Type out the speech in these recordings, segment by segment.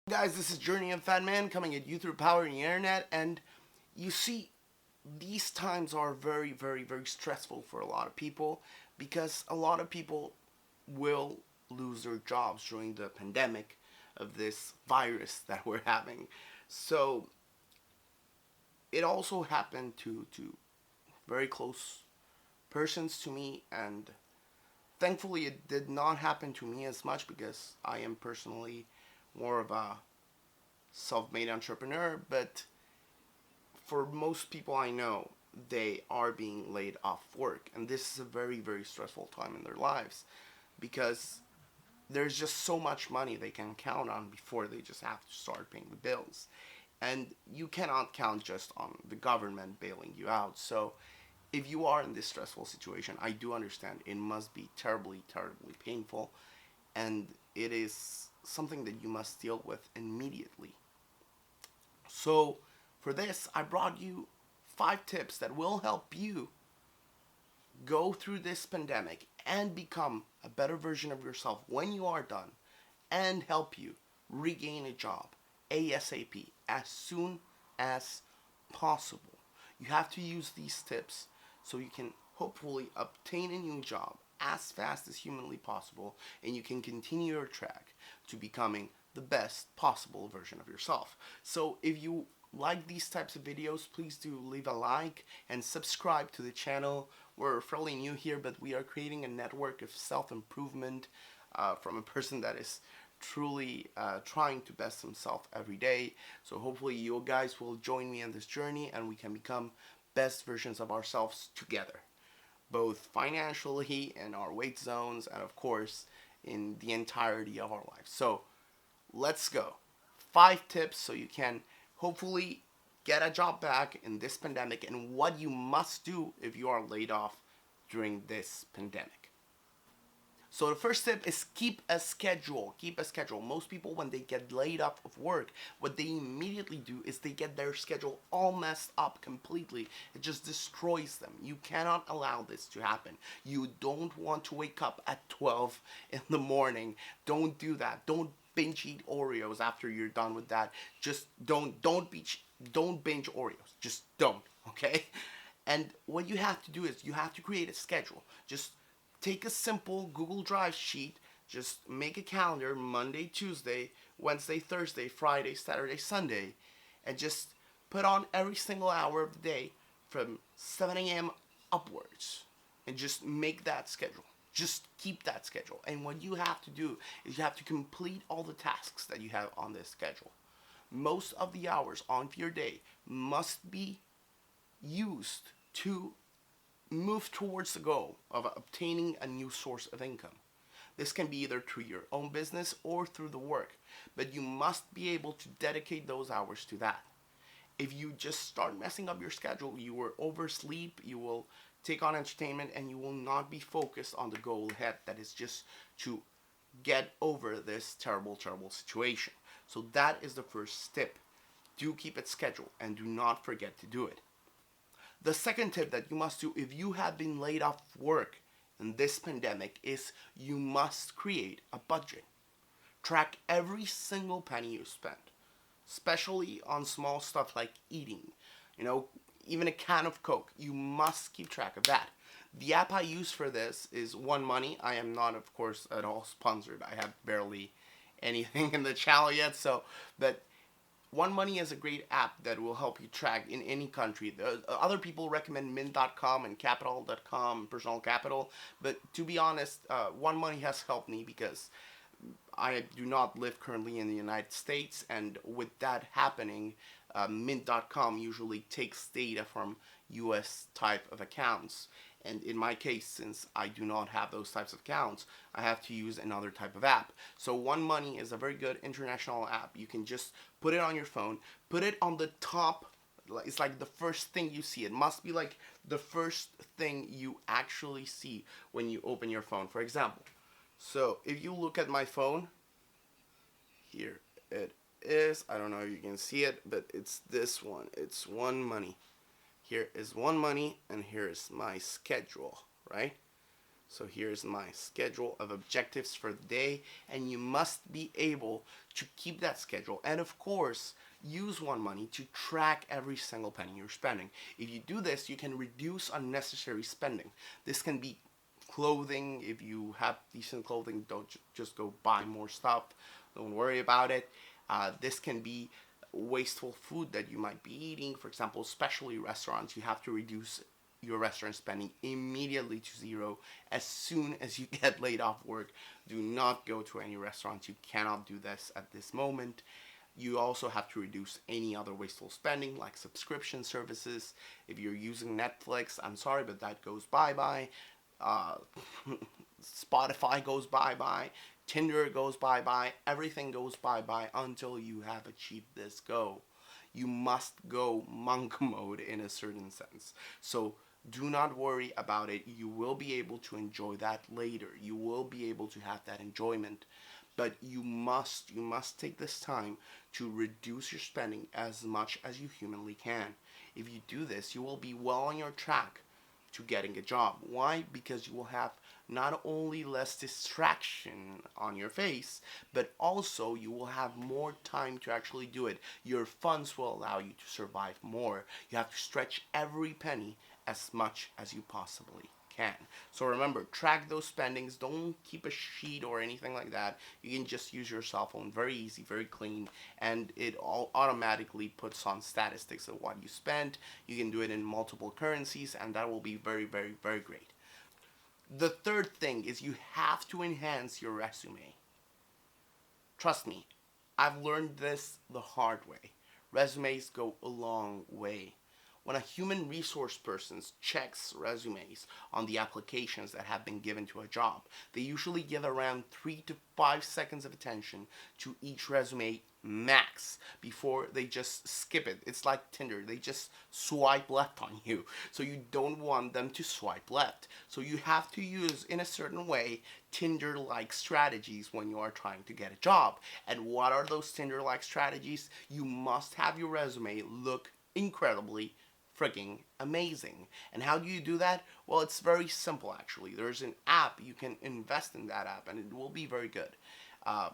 Guys, this is Journey of Fat Man coming at you through power in the internet, and you see, these times are very, very, very stressful for a lot of people because a lot of people will lose their jobs during the pandemic of this virus that we're having. So it also happened to very close persons to me, and thankfully it did not happen to me as much because I am personally more of a self-made entrepreneur, but for most people I know, they are being laid off work, and this is a very, very stressful time in their lives because there's just so much money they can count on before they just have to start paying the bills. And you cannot count just on the government bailing you out. So, if you are in this stressful situation, I do understand it must be terribly, terribly painful, and it is something that you must deal with immediately. So, for this, I brought you 5 tips that will help you go through this pandemic and become a better version of yourself when you are done and help you regain a job ASAP as soon as possible. You have to use these tips so you can hopefully obtain a new job as fast as humanly possible, and you can continue your track to becoming the best possible version of yourself. So if you like these types of videos, please do leave a like and subscribe to the channel. We're fairly new here, but we are creating a network of self-improvement from a person that is truly trying to best himself every day. So hopefully you guys will join me on this journey and we can become best versions of ourselves together, both financially, in our weight zones, and of course in the entirety of our lives. So let's go. 5 tips so you can hopefully get a job back in this pandemic, and what you must do if you are laid off during this pandemic. So the first tip is keep a schedule. Keep a schedule. Most people, when they get laid off of work, what they immediately do is they get their schedule all messed up completely. It just destroys them. You cannot allow this to happen. You don't want to wake up at 12 in the morning. Don't do that. Don't binge eat Oreos after you're done with that. Just don't binge Oreos. Just don't, okay? And what you have to do is you have to create a schedule. Just take a simple Google Drive sheet, just make a calendar Monday, Tuesday, Wednesday, Thursday, Friday, Saturday, Sunday, and just put on every single hour of the day from 7 a.m. upwards and just make that schedule. Just keep that schedule. And what you have to do is you have to complete all the tasks that you have on this schedule. Most of the hours on your day must be used to move towards the goal of obtaining a new source of income. This can be either through your own business or through the work, but you must be able to dedicate those hours to that. If you just start messing up your schedule, you will oversleep, you will take on entertainment, and you will not be focused on the goal ahead, that is just to get over this terrible, terrible situation. So that is the first tip. Do keep it scheduled and do not forget to do it. The second tip that you must do if you have been laid off work in this pandemic is you must create a budget. Track every single penny you spend, especially on small stuff like eating. You know, even a can of Coke. You must keep track of that. The app I use for this is One Money. I am not, of course, at all sponsored. I have barely anything in the channel yet, so but one Money is a great app that will help you track in any country. Other people recommend Mint.com and Capital.com, Personal Capital, but to be honest, One Money has helped me because I do not live currently in the United States, and with that happening, Mint.com usually takes data from US type of accounts. And in my case, since I do not have those types of accounts, I have to use another type of app. So One Money is a very good international app. You can just put it on your phone, put it on the top. It's like the first thing you see. It must be like the first thing you actually see when you open your phone. For example, so if you look at my phone, here it is. I don't know if you can see it, but it's this one. It's One Money. Here is One Money, and here is my schedule, right? So here's my schedule of objectives for the day, and you must be able to keep that schedule. And of course, use One Money to track every single penny you're spending. If you do this, you can reduce unnecessary spending. This can be clothing. If you have decent clothing, don't just go buy more stuff. Don't worry about it. This can be wasteful food that you might be eating. For example, especially restaurants, you have to reduce your restaurant spending immediately to zero as soon as you get laid off work. Do not go to any restaurants. You cannot do this at this moment. You also have to reduce any other wasteful spending like subscription services. If you're using Netflix, I'm sorry, but that goes bye-bye. Uh, Spotify goes bye-bye. Tinder goes bye-bye. Everything goes bye-bye until you have achieved this goal. You must go monk mode in a certain sense. So do not worry about it. You will be able to enjoy that later. You will be able to have that enjoyment. But you must take this time to reduce your spending as much as you humanly can. If you do this, you will be well on your track to getting a job. Why? Because you will have not only less distraction on your face, but also you will have more time to actually do it. Your funds will allow you to survive more. You have to stretch every penny as much as you possibly can. So remember, track those spendings. Don't keep a sheet or anything like that. You can just use your cell phone. Very easy, very clean, and it all automatically puts on statistics of what you spent. You can do it in multiple currencies, and that will be very, very, very great. The third thing is you have to enhance your resume. Trust me, I've learned this the hard way. Resumes go a long way. When a human resource person checks resumes on the applications that have been given to a job, they usually give around 3 to 5 seconds of attention to each resume max before they just skip it. It's like Tinder, they just swipe left on you. So you don't want them to swipe left. So you have to use, in a certain way, Tinder like strategies when you are trying to get a job. And what are those Tinder like strategies? You must have your resume look incredibly freaking amazing. And how do you do that? Well, it's very simple actually. There's an app. You can invest in that app and it will be very good. Uh,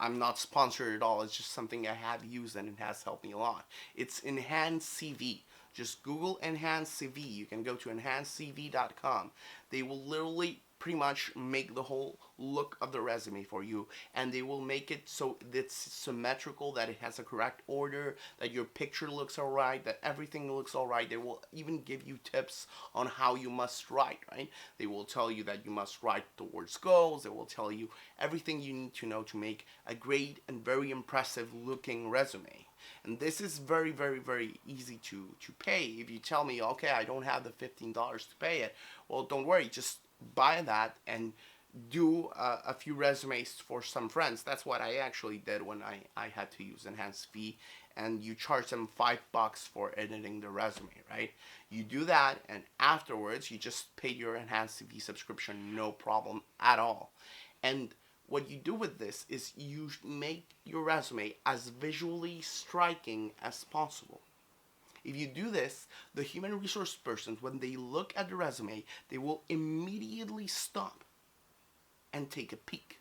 I'm not sponsored at all. It's just something I have used and it has helped me a lot. It's Enhanced CV. Just Google Enhanced CV. You can go to enhancedcv.com. They will literally pretty much make the whole look of the resume for you, and they will make it so it's symmetrical, that it has a correct order, that your picture looks alright, that everything looks alright. They will even give you tips on how you must write, right? They will tell you that you must write towards goals. They will tell you everything you need to know to make a great and very impressive looking resume. And this is very, very, very easy to pay. If you tell me, okay, I don't have the $15 to pay it, well, don't worry, just buy that and do a few resumes for some friends. That's what I actually did when I had to use Enhanced CV, and you charge them $5 for editing the resume, right? You do that, and afterwards you just pay your Enhanced CV subscription, no problem at all. And what you do with this is you make your resume as visually striking as possible. If you do this, the human resource persons, when they look at the resume, they will immediately stop and take a peek.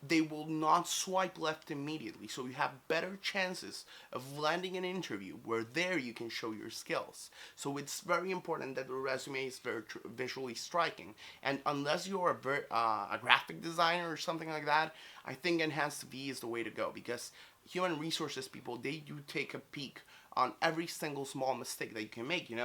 They will not swipe left immediately, so you have better chances of landing an interview where there you can show your skills. So it's very important that the resume is very visually striking. And unless you're a graphic designer or something like that, I think Enhanced CV is the way to go, because human resources people, they do take a peek on every single small mistake that you can make.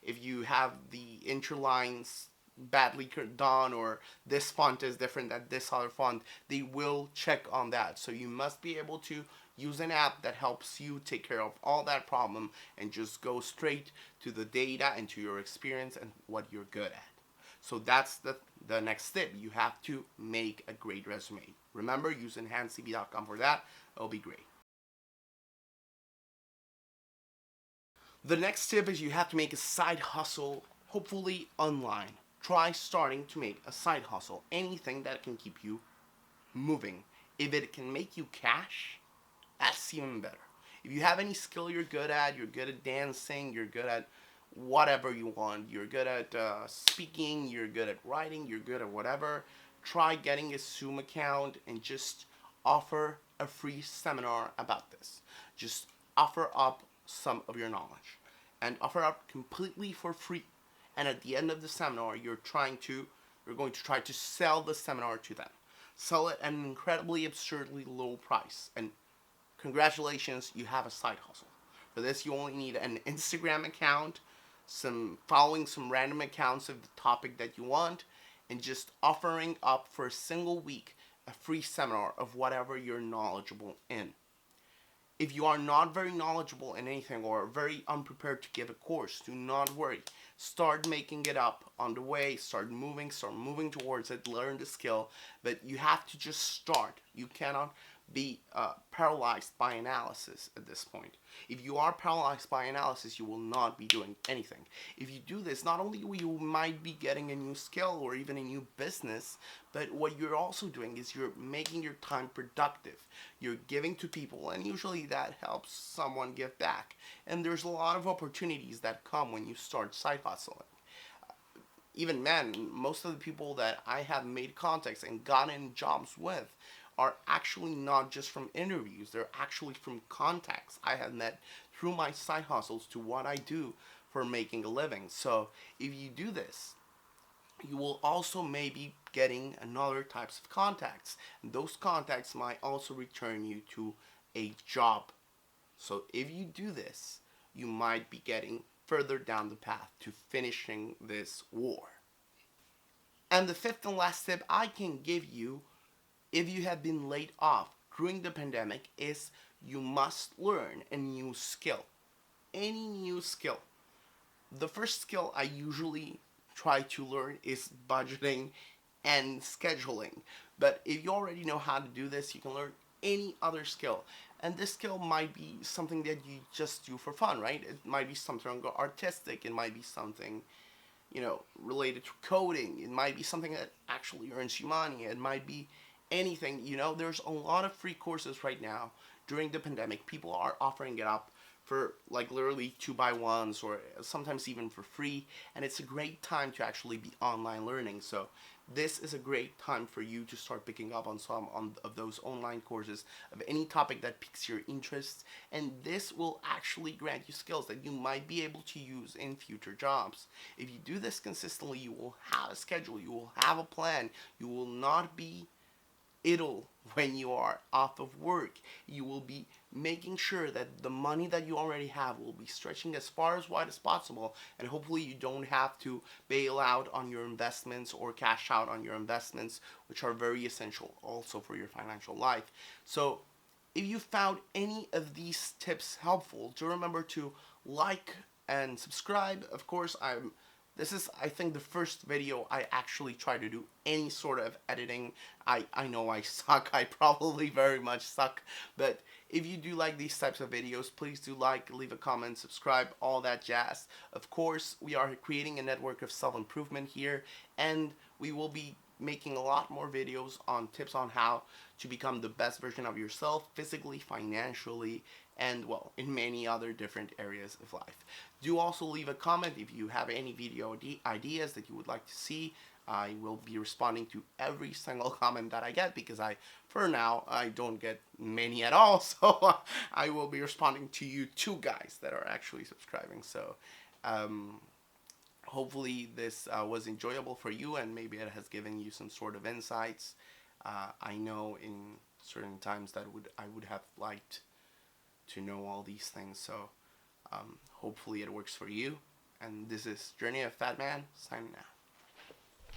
If you have the interlines badly done, or this font is different than this other font, they will check on that. So you must be able to use an app that helps you take care of all that problem and just go straight to the data and to your experience and what you're good at. So that's the next step. You have to make a great resume. Remember, use enhancedcv.com for that. It'll be great. The next tip is you have to make a side hustle, hopefully online. Try starting to make a side hustle, anything that can keep you moving. If it can make you cash, that's even better. If you have any skill you're good at dancing, you're good at whatever you want. You're good at speaking, you're good at writing, you're good at whatever. Try getting a Zoom account and just offer a free seminar about this. Just offer up some of your knowledge and offer up completely for free. And at the end of the seminar, you're going to try to sell the seminar to them. Sell it at an incredibly absurdly low price. And congratulations, you have a side hustle. For this, you only need an Instagram account, some random accounts of the topic that you want, and just offering up for a single week a free seminar of whatever you're knowledgeable in. If you are not very knowledgeable in anything or very unprepared to give a course, do not worry. Start making it up on the way, start moving towards it, learn the skill, but you have to just start. You cannot be paralyzed by analysis at this point. If you are paralyzed by analysis, you will not be doing anything. If you do this, not only will you might be getting a new skill or even a new business, but what you're also doing is you're making your time productive. You're giving to people, and usually that helps someone give back. And there's a lot of opportunities that come when you start side hustling. Even men, most of the people that I have made contacts and gotten jobs with are actually not just from interviews, they're actually from contacts I have met through my side hustles to what I do for making a living. So if you do this, you will also maybe getting another types of contacts. And those contacts might also return you to a job. So if you do this, you might be getting further down the path to finishing this war. And the fifth and last tip I can give you if you have been laid off during the pandemic is you must learn a new skill. Any new skill. The first skill I usually try to learn is budgeting and scheduling. But if you already know how to do this, you can learn any other skill. And this skill might be something that you just do for fun, right? It might be something artistic, it might be something, related to coding, it might be something that actually earns you money, it might be anything. There's a lot of free courses right now during the pandemic. People are offering it up for like literally 2 by 1s or sometimes even for free, and it's a great time to actually be online learning. So this is a great time for you to start picking up on some of those online courses of any topic that piques your interest, and this will actually grant you skills that you might be able to use in future jobs. If you do this consistently, you will have a schedule, you will have a plan, you will not be idle when you are off of work. You will be making sure that the money that you already have will be stretching as far as wide as possible, and hopefully you don't have to bail out on your investments or cash out on your investments, which are very essential also for your financial life. So if you found any of these tips helpful, do remember to like and subscribe. Of course, this is, I think, the first video I actually try to do any sort of editing. I know I suck. I probably very much suck. But if you do like these types of videos, please do like, leave a comment, subscribe, all that jazz. Of course, we are creating a network of self-improvement here, and we will be making a lot more videos on tips on how to become the best version of yourself, physically, financially, and well, in many other different areas of life. Do also leave a comment if you have any video ideas that you would like to see. I will be responding to every single comment that I get, because for now, I don't get many at all. So I will be responding to you two guys that are actually subscribing. So hopefully this was enjoyable for you, and maybe it has given you some sort of insights. I know in certain times that I would have liked to know all these things. So hopefully it works for you. And this is Journey of Fat Man, signing out.